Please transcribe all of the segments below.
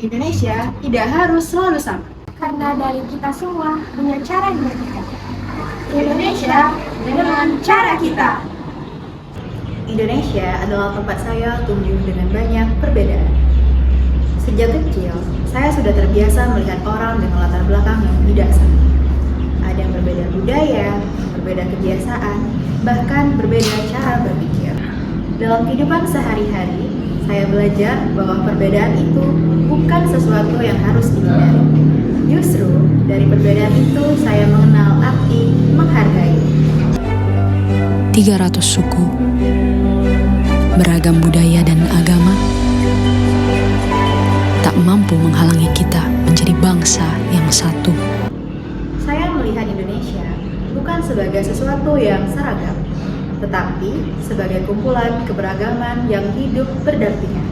Indonesia tidak harus selalu sama. Karena dari kita semua punya cara yang berbeda. Indonesia dengan cara kita. Indonesia adalah tempat saya tumbuh dengan banyak perbedaan. Sejak kecil, saya sudah terbiasa melihat orang dengan latar belakang yang tidak sama. Ada yang berbeda budaya, berbeda kebiasaan, bahkan berbeda cara berpikir. Dalam kehidupan sehari-hari, saya belajar bahwa perbedaan itu bukan sesuatu yang harus dihindari. Justru dari perbedaan itu saya mengenal arti menghargai. 300 suku, beragam budaya dan agama, tak mampu menghalangi kita menjadi bangsa yang satu. Saya melihat Indonesia bukan sebagai sesuatu yang seragam, tetapi sebagai kumpulan keberagaman yang hidup berdampingan.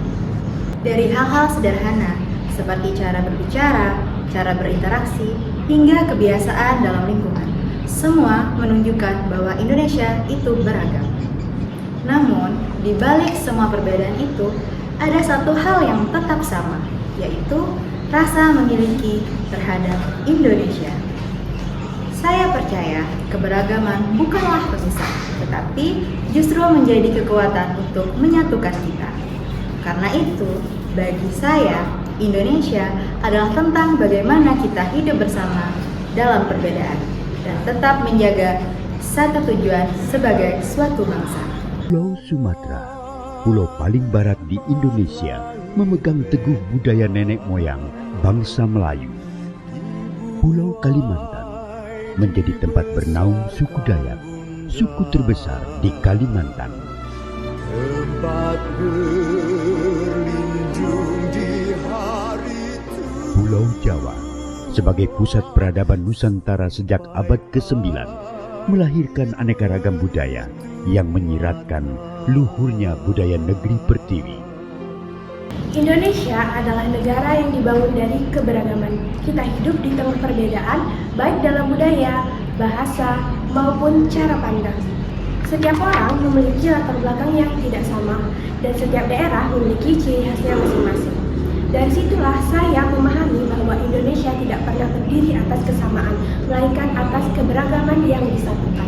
Dari hal-hal sederhana seperti cara berbicara, cara berinteraksi, hingga kebiasaan dalam lingkungan, semua menunjukkan bahwa Indonesia itu beragam. Namun, di balik semua perbedaan itu, ada satu hal yang tetap sama, yaitu rasa memiliki terhadap Indonesia. Saya percaya keberagaman bukanlah pemisah, tetapi justru menjadi kekuatan untuk menyatukan kita. Karena itu, bagi saya, Indonesia adalah tentang bagaimana kita hidup bersama dalam perbedaan dan tetap menjaga satu tujuan sebagai suatu bangsa. Pulau Sumatera, pulau paling barat di Indonesia, memegang teguh budaya nenek moyang bangsa Melayu. Pulau Kalimantan menjadi tempat bernaung suku Dayak, suku terbesar di Kalimantan. Tempat berlindung di hari Pulau Jawa sebagai pusat peradaban Nusantara sejak abad ke-9 melahirkan aneka ragam budaya yang menyiratkan luhurnya budaya negeri Pertiwi. Indonesia adalah negara yang dibangun dari keberagaman. Kita hidup di tengah perbedaan, baik dalam budaya, bahasa, maupun cara pandang. Setiap orang memiliki latar belakang yang tidak sama, dan setiap daerah memiliki ciri khasnya masing-masing. Dari situlah saya memahami bahwa Indonesia tidak pernah berdiri atas kesamaan, melainkan atas keberagaman yang disatukan.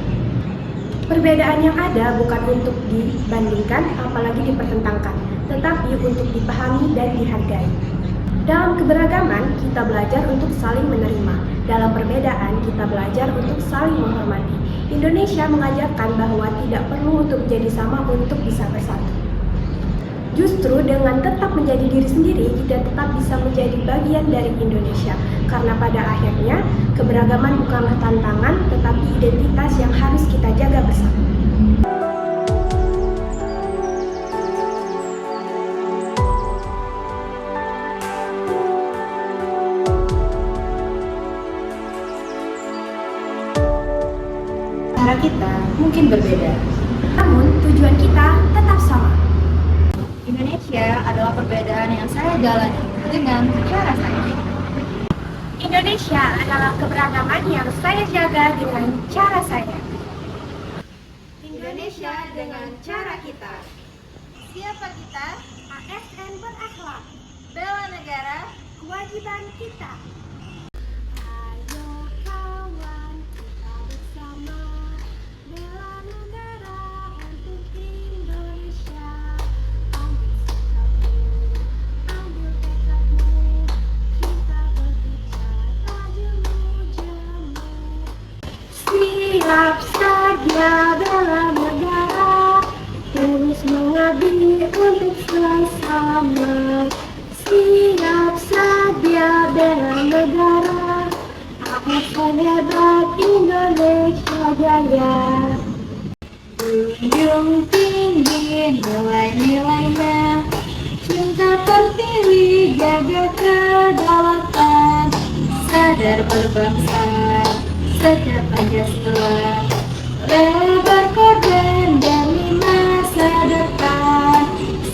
Perbedaan yang ada bukan untuk dibandingkan, apalagi dipertentangkan, tetapi untuk dipahami dan dihargai. Dalam keberagaman, kita belajar untuk saling menerima. Dalam perbedaan, kita belajar untuk saling menghormati. Indonesia mengajarkan bahwa tidak perlu untuk menjadi sama untuk bisa bersatu. Justru dengan tetap menjadi diri sendiri, kita tetap bisa menjadi bagian dari Indonesia. Karena pada akhirnya, keberagaman bukanlah tantangan, tetapi identitas yang harus kita jaga bersama. Cara kita mungkin berbeda, Namun, tujuan kita tetap sama. Indonesia adalah perbedaan yang saya jalani dengan cara saya. Indonesia adalah keberagaman yang saya jaga dengan cara saya. Indonesia dengan cara kita. Siapa kita? ASN berakhlak. Bela negara. Kewajiban kita. Ayo kawan, kita bersama. Bela negara untuk Indonesia. Ambil sikapmu, ambil tekadmu. Kita berbicara jemu-jemu. Siap saja bela negara, terus mengabdi untuk sesama. Siap saja bela negara, ASN hebat Indonesia jaya. Junjung tinggi nilai-nilainya, cinta Pertiwi jaga kedaulatan, sadar berbangsa sejak Pancasila, rela berkorban demi masa depan.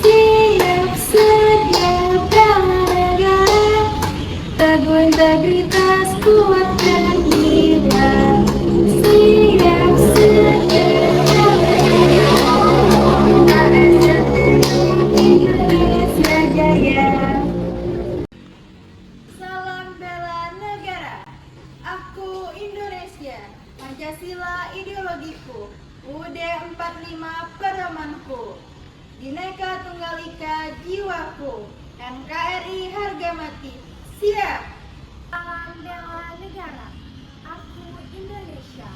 Siap sedia bela negara, teguh integritas, kuatkan jiwa. Siap sedia bela negara, Indonesia jaya. Pancasila ideologiku, UUD 45 pedomanku, Bhinneka Tunggal Ika jiwaku, NKRI harga mati. Siap! Salam bela negara, aku Indonesia,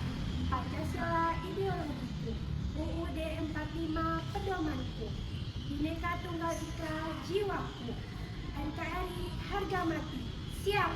Pancasila ideologiku, UUD 45 pedomanku, Bhinneka Tunggal Ika jiwaku, NKRI harga mati. Siap!